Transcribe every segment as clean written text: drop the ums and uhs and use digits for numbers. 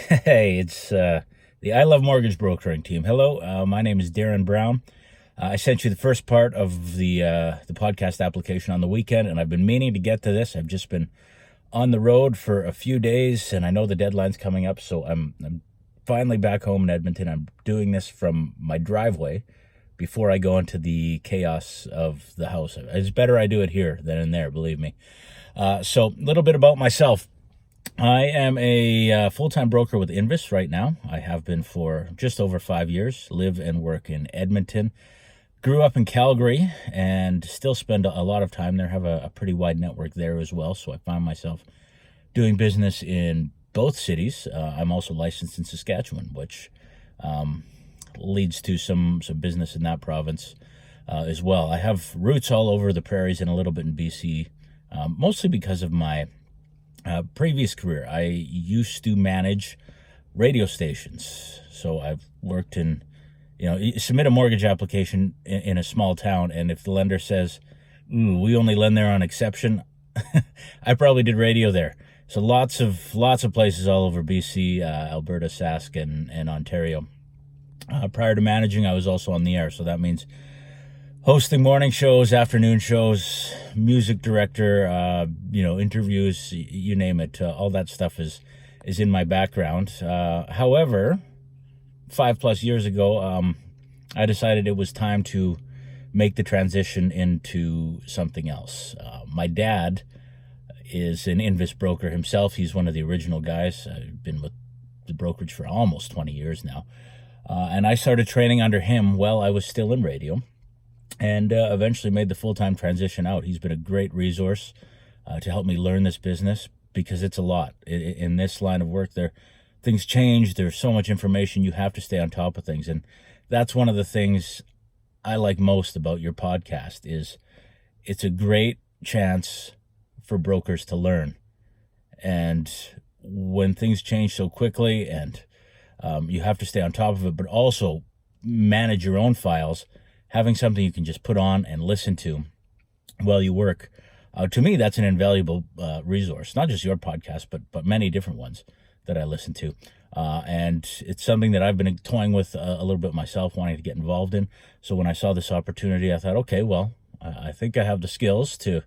Hey, it's the I Love Mortgage Brokering team. Hello, my name is Darren Brown. I sent you the first part of the podcast application on the weekend, and I've been meaning to get to this. I've just been on the road for a few days, and I know the deadline's coming up, so I'm finally back home in Edmonton. I'm doing this from my driveway before I go into the chaos of the house. It's better I do it here than in there, believe me. So, a little bit about myself. I am a full-time broker with Invis right now. I have been for just over 5 years, live and work in Edmonton. Grew up in Calgary and still spend a lot of time there. Have a pretty wide network there as well, so I find myself doing business in both cities. I'm also licensed in Saskatchewan, which leads to some business in that province as well. I have roots all over the prairies and a little bit in BC, mostly because of my previous career. I used to manage radio stations. So I've worked in, you submit a mortgage application in a small town, and if the lender says, "Ooh, we only lend there on exception," I probably did radio there. So lots of places all over BC, Alberta, Sask, and Ontario. Prior to managing, I was also on the air. So that means hosting morning shows, afternoon shows, music director, interviews, you name it. All that stuff is in my background. However, 5+ years ago, I decided it was time to make the transition into something else. My dad is an Invis broker himself. He's one of the original guys. I've been with the brokerage for almost 20 years now. And I started training under him while I was still in radio, and eventually made the full-time transition out. He's been a great resource to help me learn this business, because it's a lot. In this line of work, things change. There's so much information. You have to stay on top of things. And that's one of the things I like most about your podcast is it's a great chance for brokers to learn. And when things change so quickly and you have to stay on top of it, but also manage your own files, having something you can just put on and listen to while you work, to me, that's an invaluable resource. Not just your podcast, but many different ones that I listen to. And it's something that I've been toying with a little bit myself, wanting to get involved in. So when I saw this opportunity, I thought, okay, well, I think I have the skills to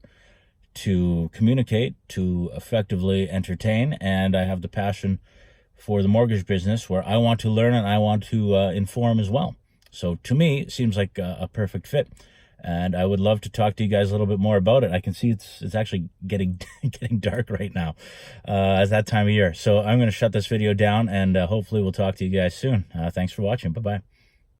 communicate, to effectively entertain, and I have the passion for the mortgage business where I want to learn and I want to inform as well. So to me, it seems like a perfect fit, and I would love to talk to you guys a little bit more about it. I can see it's actually getting dark right now at that time of year. So I'm going to shut this video down, and hopefully we'll talk to you guys soon. Thanks for watching. Bye-bye.